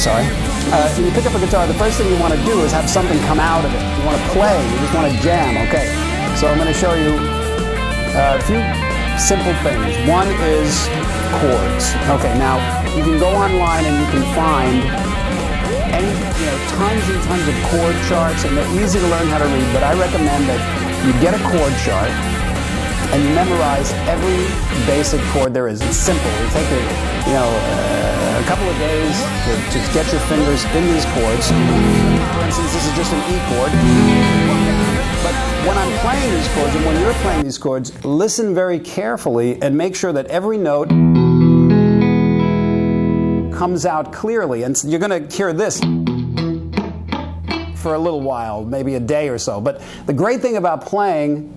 sorry. When you pick up a guitar, the first thing you want to do is have something come out of it. You want to play, you just want to jam, okay. So I'm going to show you a few simple things. One is chords. Okay, now you can go online and you can find tons and tons of chord charts, and they're easy to learn how to read, but I recommend that you get a chord chart and you memorize every basic chord there is. It's simple. It'll take a couple of days to get your fingers in these chords. For instance, this is just an E chord. But when I'm playing these chords, and when you're playing these chords, listen very carefully and make sure that every note comes out clearly. And you're going to hear this for a little while, maybe a day or so. But the great thing about playing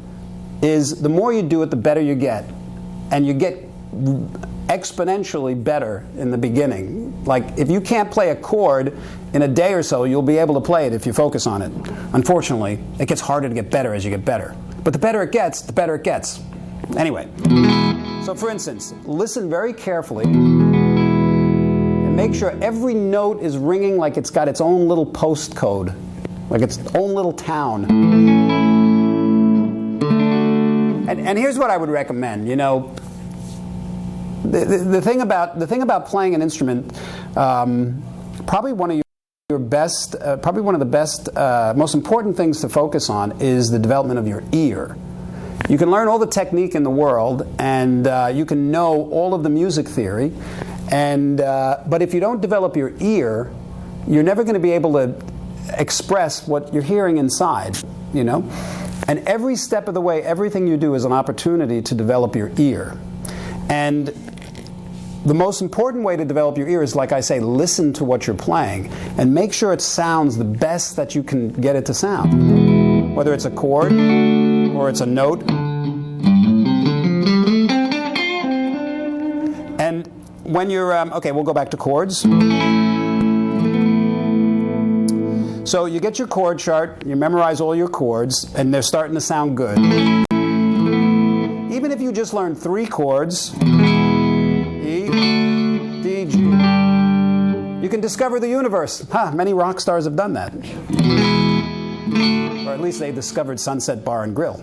is the more you do it, the better you get. And you get exponentially better in the beginning. Like, if you can't play a chord in a day or so, you'll be able to play it if you focus on it. Unfortunately, it gets harder to get better as you get better. But the better it gets, the better it gets. Anyway, so for instance, listen very carefully and make sure every note is ringing like it's got its own little postcode, like its own little town. And here's what I would recommend. The thing about playing an instrument, probably one of the best, most important things to focus on is the development of your ear. You can learn all the technique in the world, and you can know all of the music theory, but if you don't develop your ear, you're never going to be able to express what you're hearing inside. And every step of the way, everything you do is an opportunity to develop your ear. And the most important way to develop your ear is, like I say, listen to what you're playing and make sure it sounds the best that you can get it to sound. Whether it's a chord or it's a note. And when you're, okay, we'll go back to chords. So you get your chord chart, you memorize all your chords, and they're starting to sound good. Even if you just learn 3 chords, E, D, G, you can discover the universe. Many rock stars have done that. Or at least they discovered Sunset Bar and Grill.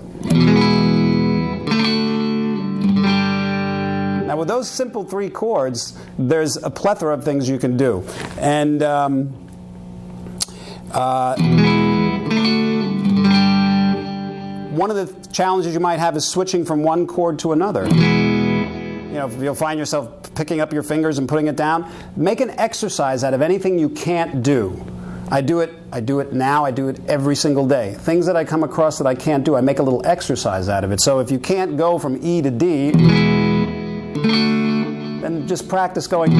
Now with those simple 3 chords, there's a plethora of things you can do. And one of the challenges you might have is switching from one chord to another. You'll find yourself picking up your fingers and putting it down. Make an exercise out of anything you can't do. I do it now, I do it every single day. Things that I come across that I can't do, I make a little exercise out of it. So if you can't go from E to D, then just practice going.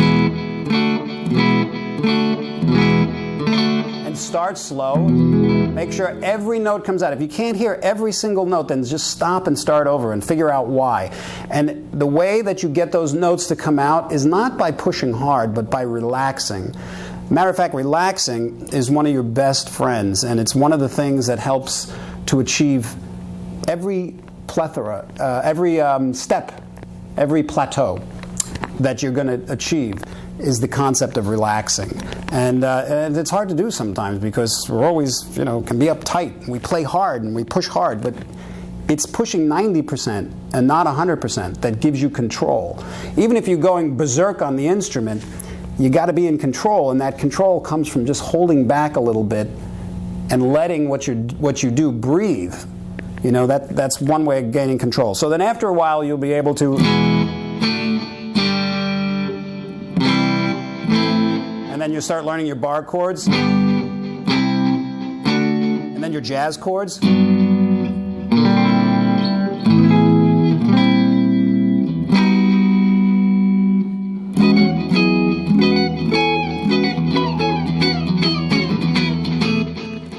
And start slow. Make sure every note comes out. If you can't hear every single note, then just stop and start over and figure out why. And the way that you get those notes to come out is not by pushing hard, but by relaxing. Matter of fact, relaxing is one of your best friends, and it's one of the things that helps to achieve every plethora, every step, every plateau that you're going to achieve is the concept of relaxing. And it's hard to do sometimes because we're always, can be uptight. We play hard and we push hard, but it's pushing 90% and not 100% that gives you control. Even if you're going berserk on the instrument, you got to be in control, and that control comes from just holding back a little bit and letting what you do breathe. That's one way of gaining control. So then after a while you'll be able to, and then you start learning your bar chords, and then your jazz chords.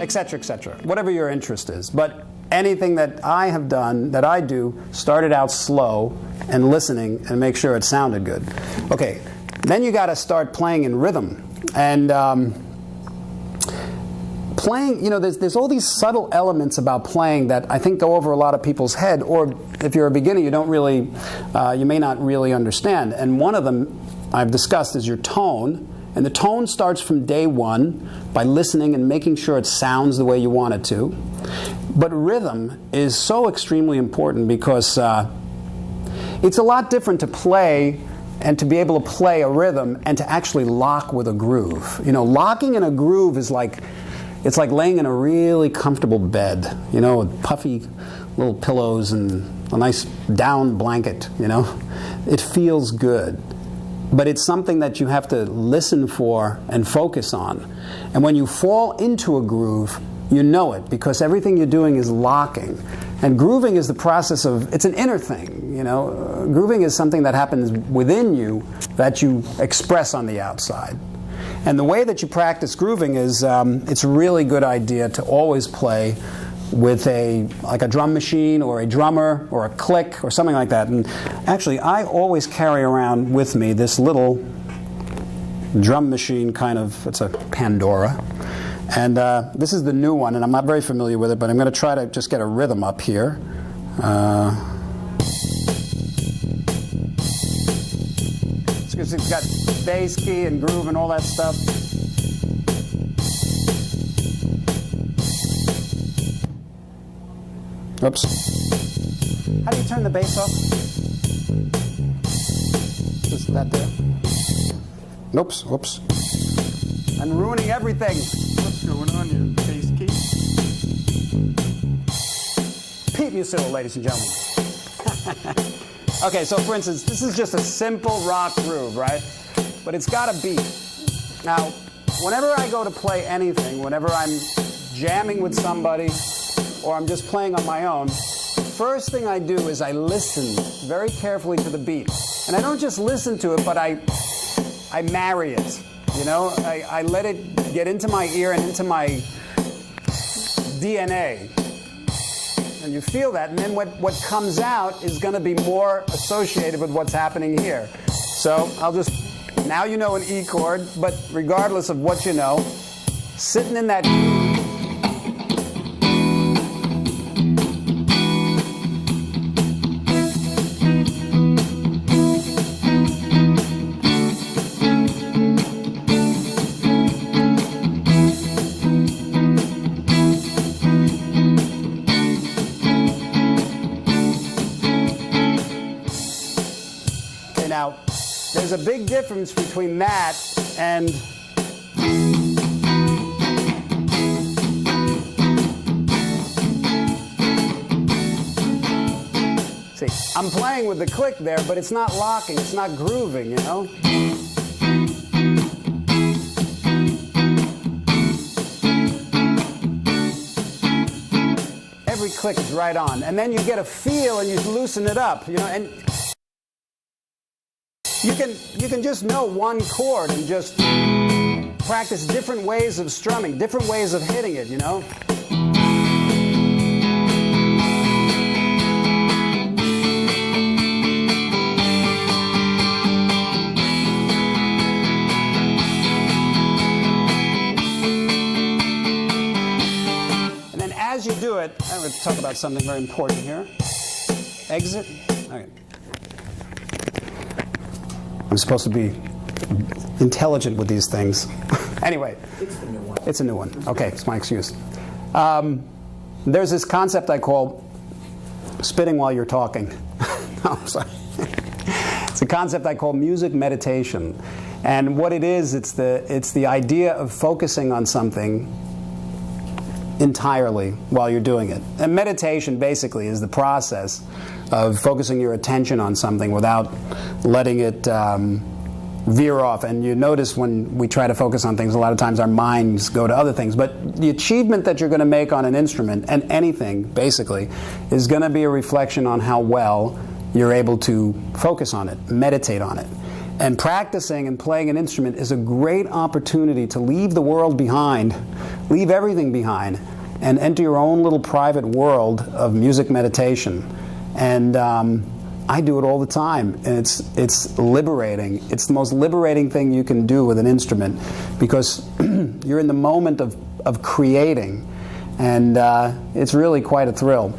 Etc., etc., whatever your interest is. But anything that I have done, that I do, started out slow and listening and make sure it sounded good. Okay, then you got to start playing in rhythm. And playing, there's all these subtle elements about playing that I think go over a lot of people's head, or if you're a beginner, you may not really understand. And one of them I've discussed is your tone And the tone starts from day one by listening and making sure it sounds the way you want it to. But rhythm is so extremely important because it's a lot different to play and to be able to play a rhythm and to actually lock with a groove. You know, locking in a groove is like, it's like laying in a really comfortable bed, you know, with puffy little pillows and a nice down blanket, you know. It feels good. But it's something that you have to listen for and focus on. And when you fall into a groove, you know it because everything you're doing is locking. And grooving is the process of, it's an inner thing, you know. Grooving is something that happens within you that you express on the outside. And the way that you practice grooving is, it's a really good idea to always play with like a drum machine or a drummer or a click or something like that. And actually, I always carry around with me this little drum machine kind of, it's a Pandora. And this is the new one, and I'm not very familiar with it, but I'm going to try to just get a rhythm up here. It's got bass key and groove and all that stuff. Oops. How do you turn the bass off? Just that there. Oops, whoops. I'm ruining everything. What's going on here? Bass key. Pete Musill, ladies and gentlemen. Okay, so for instance, this is just a simple rock groove, right? But it's got a beat. Now, whenever I go to play anything, whenever I'm jamming with somebody, or I'm just playing on my own, the first thing I do is I listen very carefully to the beat. And I don't just listen to it, but I marry it. You know, I let it get into my ear and into my DNA. And you feel that, and then what comes out is going to be more associated with what's happening here. So I'll just, now you know an E chord, but regardless of what you know, sitting in that Now, there's a big difference between that and see, I'm playing with the click there, but it's not locking, it's not grooving, you know? Every click is right on, and then you get a feel and you loosen it up, you know, and you can just know one chord and just practice different ways of strumming, different ways of hitting it, you know? And then as you do it, I'm going to talk about something very important here. Exit. Okay. I'm supposed to be intelligent with these things. Anyway, it's the new one. It's a new one. Okay, it's my excuse. There's this concept I call spitting while you're talking. No, I'm sorry. It's a concept I call music meditation. And what it is, it's the idea of focusing on something entirely while you're doing it. And meditation basically is the process of focusing your attention on something without letting it veer off. And you notice when we try to focus on things, a lot of times our minds go to other things. But the achievement that you're going to make on an instrument, and anything basically, is going to be a reflection on how well you're able to focus on it, meditate on it. And practicing and playing an instrument is a great opportunity to leave the world behind, leave everything behind, and enter your own little private world of music meditation. And I do it all the time, and it's liberating. It's the most liberating thing you can do with an instrument, because you're in the moment of creating, and it's really quite a thrill.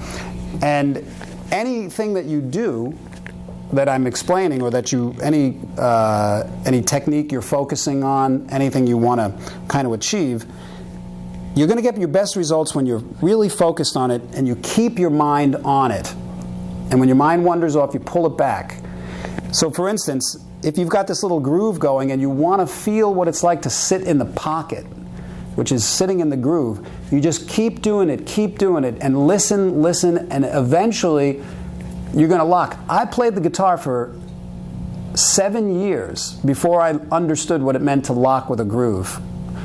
And anything that you do that I'm explaining, or that any technique you're focusing on, anything you want to kind of achieve, you're going to get your best results when you're really focused on it and you keep your mind on it. And when your mind wanders off, you pull it back. So for instance, if you've got this little groove going and you want to feel what it's like to sit in the pocket, which is sitting in the groove, you just keep doing it, and listen, and eventually you're going to lock. I played the guitar for 7 years before I understood what it meant to lock with a groove.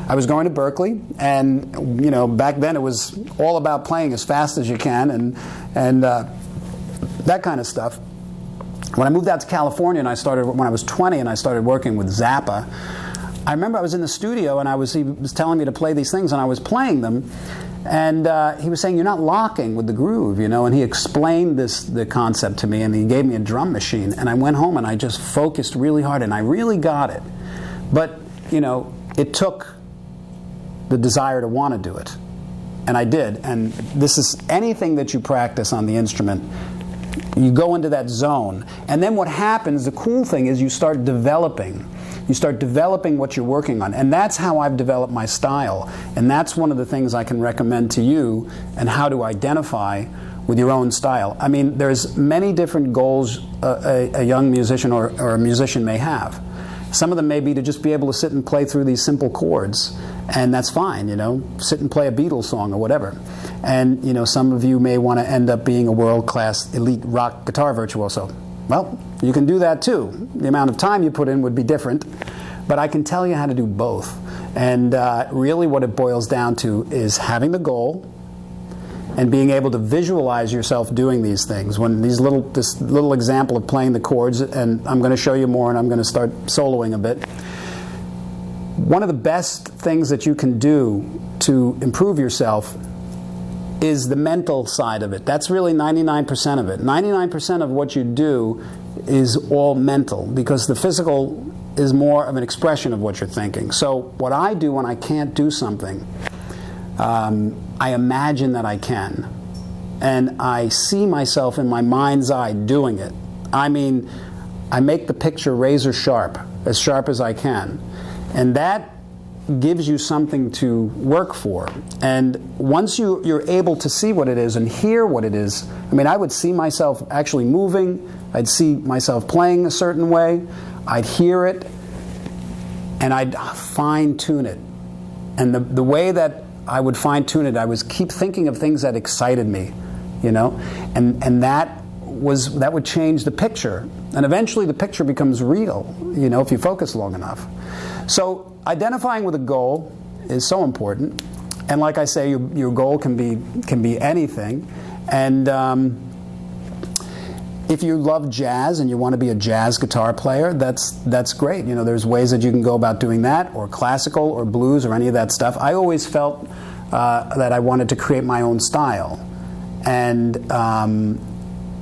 I was going to Berkeley, and back then it was all about playing as fast as you can, and that kind of stuff. When I moved out to California, and when I was 20, and I started working with Zappa, I remember I was in the studio, and he was telling me to play these things, and I was playing them, and he was saying, "You're not locking with the groove," and he explained the concept to me, and he gave me a drum machine, and I went home and I just focused really hard, and I really got it. But it took the desire to want to do it, and I did. And this is anything that you practice on the instrument, you go into that zone, and then what happens, the cool thing is, you start developing what you're working on. And that's how I've developed my style, and that's one of the things I can recommend to you, and how to identify with your own style. I mean, there's many different goals a young musician or a musician may have. Some of them may be to just be able to sit and play through these simple chords, and that's fine, sit and play a Beatles song or whatever. And some of you may want to end up being a world-class elite rock guitar virtuoso. Well, you can do that too. The amount of time you put in would be different, but I can tell you how to do both. And really what it boils down to is having the goal and being able to visualize yourself doing these things. When this little example of playing the chords, and I'm going to show you more, and I'm going to start soloing a bit. One of the best things that you can do to improve yourself is the mental side of it. That's really 99% of it. 99% of what you do is all mental, because the physical is more of an expression of what you're thinking. So what I do when I can't do something, I imagine that I can, and I see myself in my mind's eye doing it. I mean, I make the picture razor sharp as I can, and that gives you something to work for. And once you're able to see what it is and hear what it is, I mean, I would see myself actually moving, I'd see myself playing a certain way, I'd hear it, and I'd fine-tune it. And the way that I would fine-tune it, I was keep thinking of things that excited me, and that would change the picture. And eventually the picture becomes real, if you focus long enough. So identifying with a goal is so important, and like I say, your goal can be anything. And if you love jazz and you want to be a jazz guitar player, that's great. There's ways that you can go about doing that, or classical, or blues, or any of that stuff. I always felt that I wanted to create my own style, and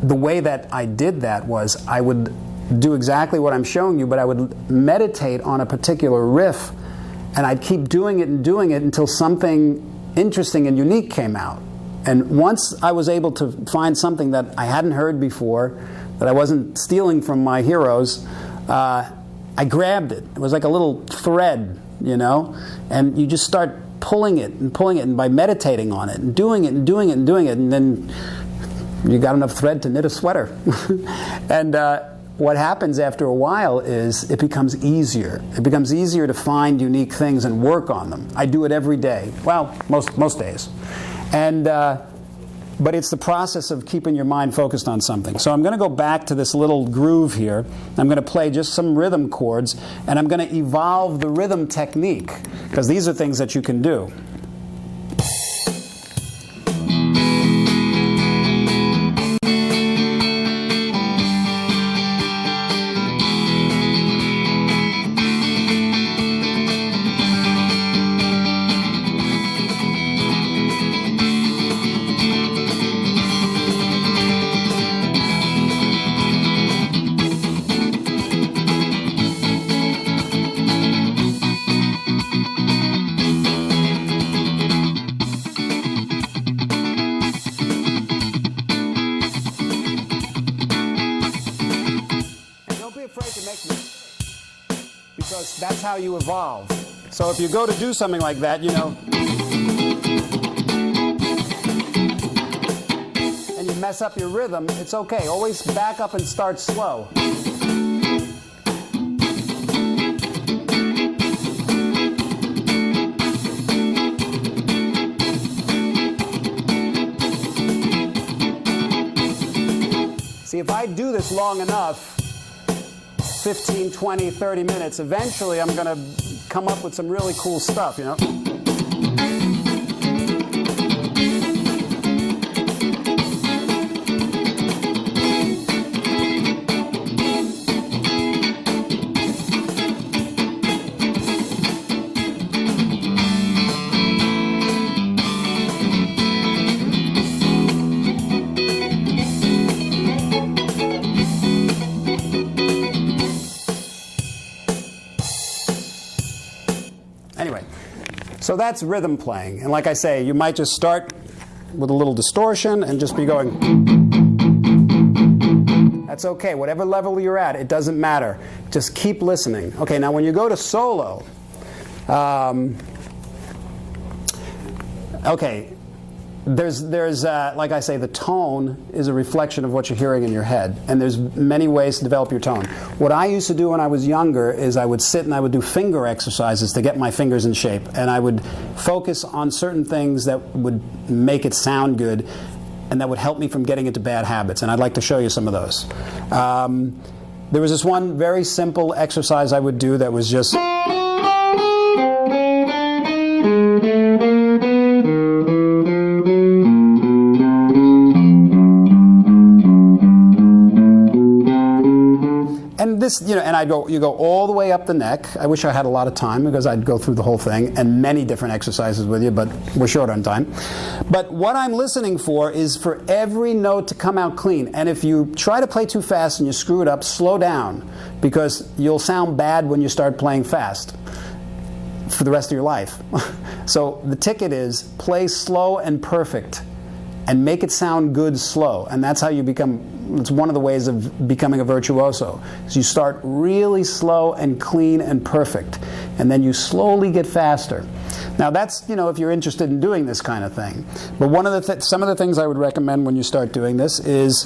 the way that I did that was I would do exactly what I'm showing you, but I would meditate on a particular riff, and I'd keep doing it until something interesting and unique came out. And once I was able to find something that I hadn't heard before, that I wasn't stealing from my heroes, I grabbed it. It was like a little thread, and you just start pulling it, and by meditating on it, and doing it, and then you got enough thread to knit a sweater. And what happens after a while is it becomes easier. It becomes easier to find unique things and work on them. I do it every day. Well, most days. And but it's the process of keeping your mind focused on something. So I'm going to go back to this little groove here. I'm going to play just some rhythm chords, and I'm going to evolve the rhythm technique, because these are things that you can do. how you evolve. So if you go to do something like that, you know, and you mess up your rhythm, it's okay. Always back up and start slow. See, if I do this long enough, 15, 20, 30 minutes, eventually I'm going to come up with some really cool stuff, you know? Anyway, so that's rhythm playing. And like I say, you might just start with a little distortion and just be going. That's okay. Whatever level you're at, it doesn't matter. Just keep listening. Okay, now when you go to solo, okay, there's like I say, the tone is a reflection of what you're hearing in your head, and there's many ways to develop your tone. What I used to do when I was younger is I would sit and I would do finger exercises to get my fingers in shape, and I would focus on certain things that would make it sound good and that would help me from getting into bad habits, and I'd like to show you some of those. There was this one very simple exercise I would do that was just this, you know, and you go all the way up the neck. I wish I had a lot of time because I'd go through the whole thing and many different exercises with you, but we're short on time. But what I'm listening for is for every note to come out clean. And if you try to play too fast and you screw it up, slow down, because you'll sound bad when you start playing fast for the rest of your life. So the ticket is play slow and perfect and make it sound good slow. And that's how you become, it's one of the ways of becoming a virtuoso. Is you start really slow and clean and perfect, and then you slowly get faster. Now that's, you know, if you're interested in doing this kind of thing. But one of the some of the things I would recommend when you start doing this is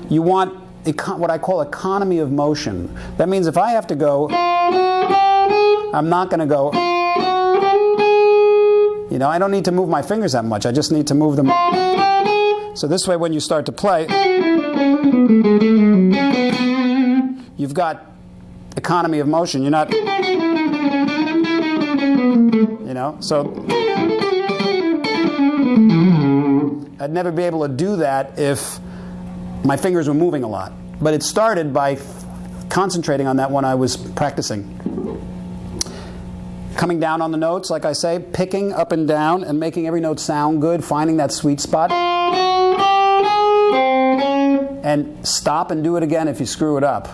you want what I call economy of motion. That means if I have to go, I'm not going to go. You know, I don't need to move my fingers that much. I just need to move them. So this way, when you start to play, you've got economy of motion. You're not, you know, so I'd never be able to do that if my fingers were moving a lot. But it started by concentrating on that when I was practicing. Coming down on the notes, like I say, picking up and down and making every note sound good, finding that sweet spot. And stop and do it again if you screw it up.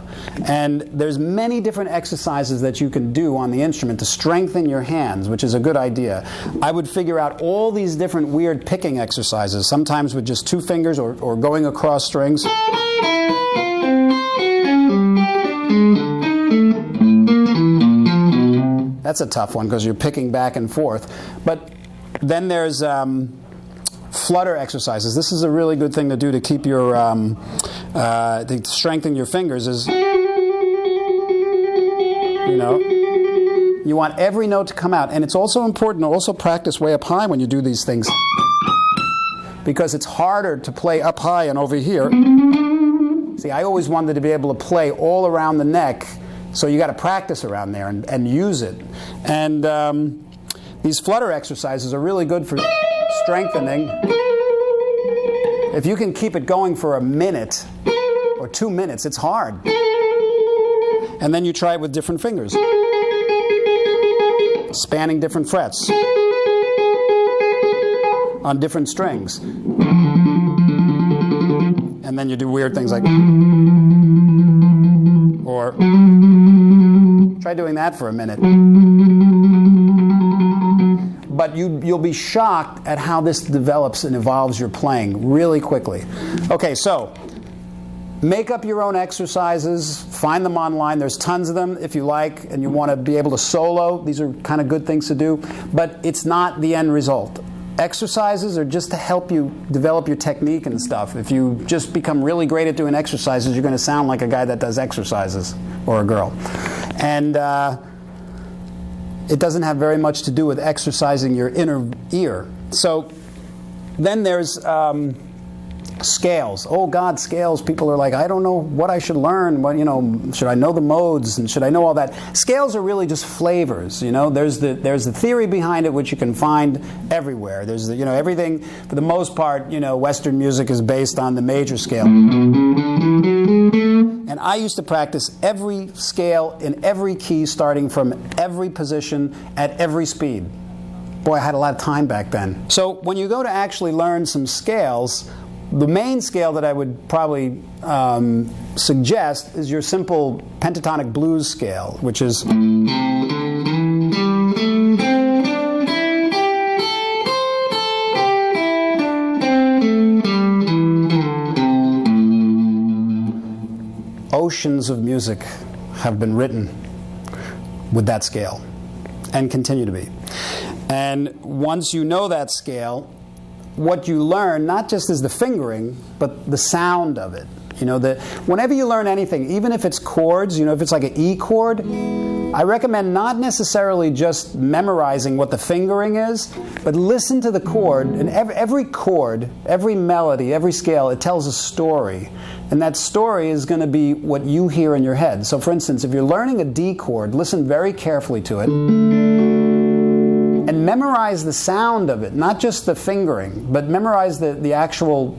And there's many different exercises that you can do on the instrument to strengthen your hands, which is a good idea. I would figure out all these different weird picking exercises, sometimes with just two fingers or going across strings. That's a tough one because you're picking back and forth. But then there's flutter exercises. This is a really good thing to do to keep your, to strengthen your fingers is, you know, you want every note to come out. And it's also important to also practice way up high when you do these things, because it's harder to play up high and over here. See, I always wanted to be able to play all around the neck. So you got to practice around there and use it. And these flutter exercises are really good for strengthening. If you can keep it going for a minute or 2 minutes, it's hard. And then you try it with different fingers, spanning different frets on different strings. And then you do weird things like, or try doing that for a minute. But you'll be shocked at how this develops and evolves your playing really quickly. Okay, so Make up your own exercises, find them online. There's tons of them if you like and you want to be able to solo. These are kind of good things to do, but it's not the end result. Exercises are just to help you develop your technique and stuff. If you just become really great at doing exercises, you're going to sound like a guy that does exercises, or a girl. And it doesn't have very much to do with exercising your inner ear. So then there's scales. Oh God, scales. People are like, I don't know what I should learn. What, you know, should I know the modes and should I know all that? Scales are really just flavors. You know, there's the theory behind it, which you can find everywhere. There's the, you know, everything for the most part. You know, Western music is based on the major scale. And I used to practice every scale in every key, starting from every position at every speed. Boy, I had a lot of time back then. So when you go to actually learn some scales, the main scale that I would probably suggest is your simple pentatonic blues scale, which is oceans of music have been written with that scale and continue to be. And once you know that scale, what you learn not just is the fingering, but the sound of it. You know, whenever you learn anything, even if it's chords, you know, if it's like an E chord, I recommend not necessarily just memorizing what the fingering is, but listen to the chord. And every chord, every melody, every scale, it tells a story. And that story is going to be what you hear in your head. So for instance, if you're learning a D chord, listen very carefully to it. And memorize the sound of it, not just the fingering, but memorize the actual,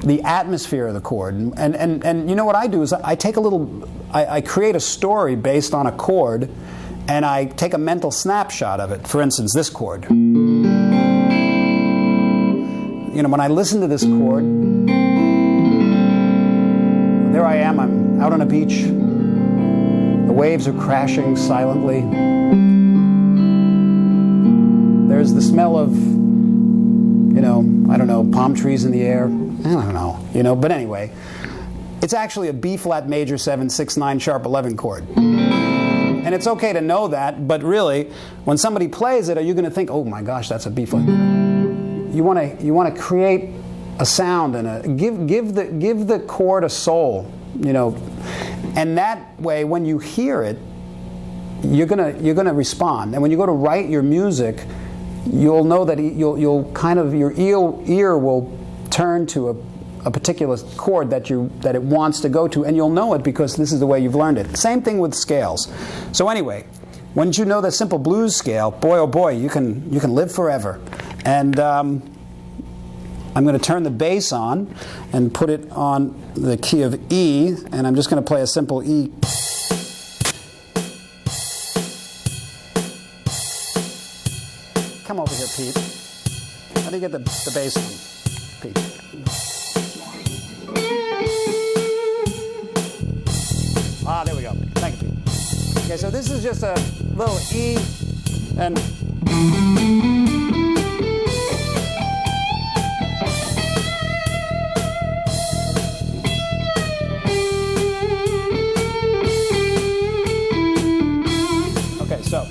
the atmosphere of the chord. And you know what I do is I take a little, I create a story based on a chord, and I take a mental snapshot of it. For instance, this chord. You know, when I listen to this chord, there I am, I'm out on a beach. The waves are crashing silently. There's the smell of, you know, I don't know, palm trees in the air. I don't know, you know, but anyway. It's actually a B-flat major 7, 6, 9, sharp 11 chord. And it's okay to know that, but really, when somebody plays it, are you going to think, oh my gosh, that's a B-flat? You want to create a sound and give the chord a soul, you know. And that way, when you hear it, you're gonna respond. And when you go to write your music, you'll know that you'll kind of, your ear will turn to a particular chord that it wants to go to, and you'll know it because this is the way you've learned it. Same thing with scales. So anyway, once you know the simple blues scale, boy oh boy, you can live forever. And I'm going to turn the bass on and put it on the key of E, and I'm just going to play a simple E. Come over here, Pete. How do you get the bass on, Pete? Ah, there we go. Thank you, Pete. Okay, so this is just a little E, and okay, so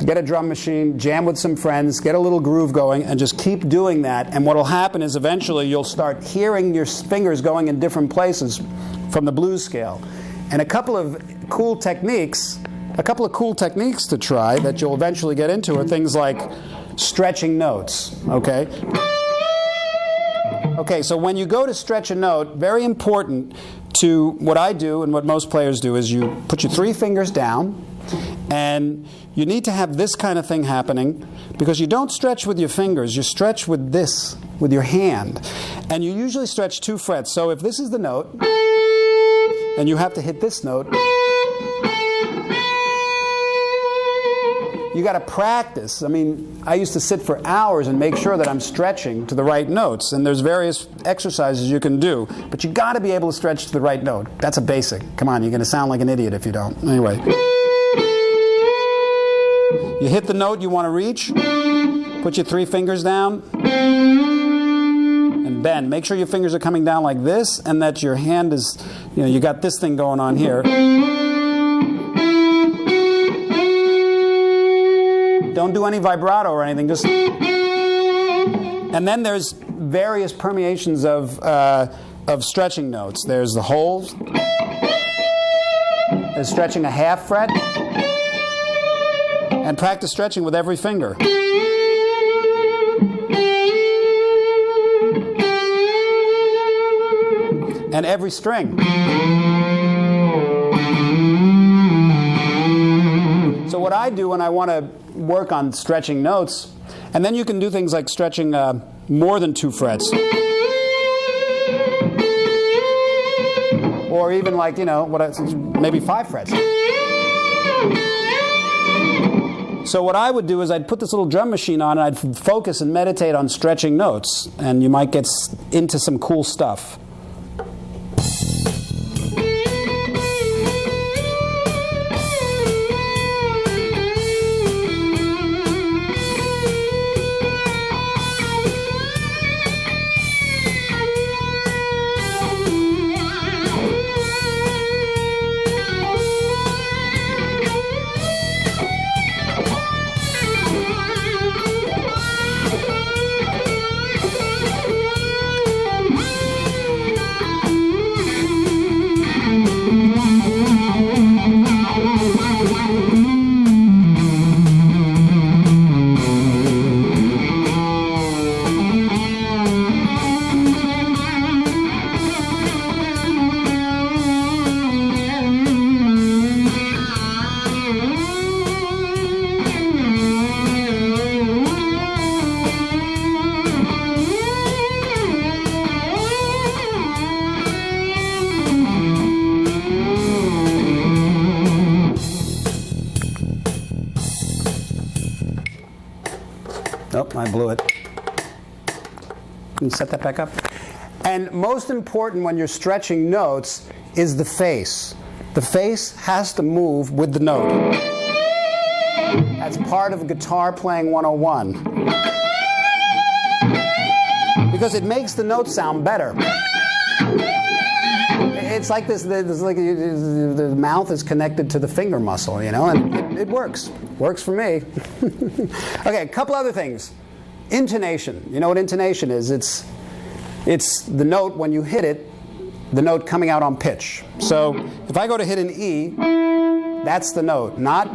get a drum machine, jam with some friends, get a little groove going, and just keep doing that. And what will happen is eventually you'll start hearing your fingers going in different places from the blues scale. And a couple of cool techniques to try that you'll eventually get into are things like stretching notes, okay? Okay, so when you go to stretch a note, very important to what I do and what most players do is you put your 3 fingers down, and you need to have this kind of thing happening because you don't stretch with your fingers, you stretch with this, with your hand. And you usually stretch 2 frets. So if this is the note, and you have to hit this note, you got to practice. I mean, I used to sit for hours and make sure that I'm stretching to the right notes. And there's various exercises you can do. But you got to be able to stretch to the right note. That's a basic. Come on, you're going to sound like an idiot if you don't. Anyway. You hit the note you want to reach. Put your 3 fingers down. and bend. Make sure your fingers are coming down like this, and that your hand is, you got this thing going on here. Don't do any vibrato or anything, just... And then there's various permeations of stretching notes. There's the wholes. There's stretching a half fret. And practice stretching with every finger. And every string. So what I do when I want to work on stretching notes, and then you can do things like stretching more than 2 frets. Or even like, maybe 5 frets. So what I would do is I'd put this little drum machine on and I'd focus and meditate on stretching notes. And you might get into some cool stuff. Nope, I blew it. Can you set that back up? And most important when you're stretching notes is the face. The face has to move with the note. That's part of guitar playing 101. Because it makes the note sound better. It's like this, the mouth is connected to the finger muscle, and it works. Works for me. Okay, a couple other things. Intonation. You know what intonation is? It's the note when you hit it, the note coming out on pitch. So if I go to hit an E, that's the note, not...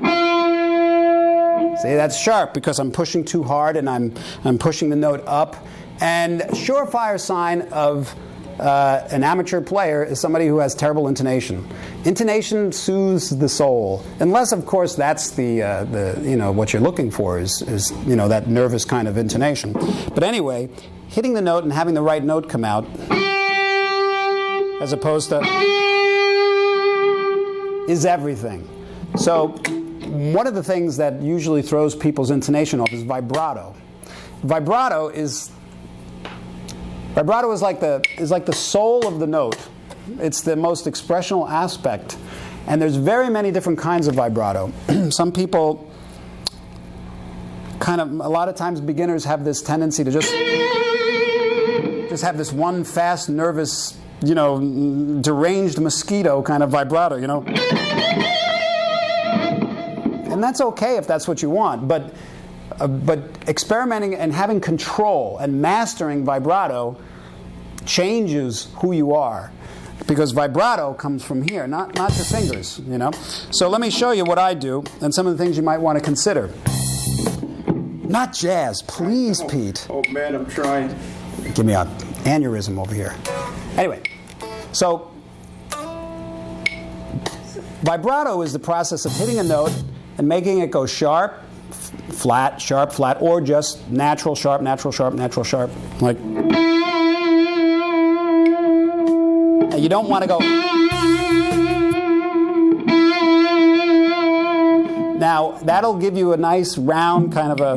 See, that's sharp because I'm pushing too hard and I'm pushing the note up. And surefire sign of an amateur player is somebody who has terrible intonation. Intonation soothes the soul, unless, of course, that's the what you're looking for is that nervous kind of intonation. But anyway, hitting the note and having the right note come out, as opposed to, is everything. So one of the things that usually throws people's intonation off is vibrato. Vibrato is like the soul of the note. It's the most expressional aspect. And there's very many different kinds of vibrato. Some people a lot of times beginners have this tendency to just have this one fast, nervous, deranged mosquito kind of vibrato, And that's okay if that's what you want, but experimenting and having control and mastering vibrato changes who you are, because vibrato comes from here, not your fingers, So let me show you what I do and some of the things you might want to consider. Not jazz, please, Pete. Oh man, I'm trying. Give me an aneurysm over here. Anyway, so vibrato is the process of hitting a note and making it go sharp, flat, sharp, flat, or just natural, sharp, natural, sharp, natural, sharp. Like, and you don't want to go. Now, that'll give you a nice round kind of a,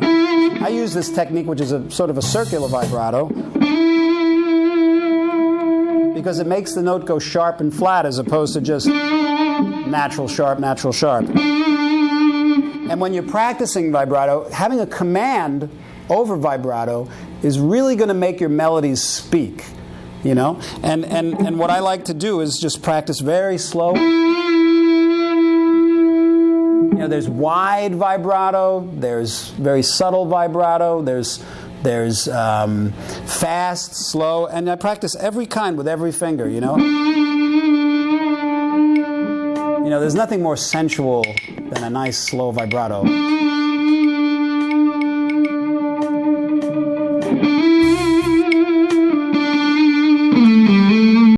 I use this technique which is a sort of a circular vibrato, because it makes the note go sharp and flat as opposed to just natural, sharp, natural, sharp. And when you're practicing vibrato, having a command over vibrato is really going to make your melodies speak, you know? And what I like to do is just practice very slow. You know, there's wide vibrato, there's very subtle vibrato, there's fast, slow, and I practice every kind with every finger, you know? You know, there's nothing more sensual than a nice slow vibrato.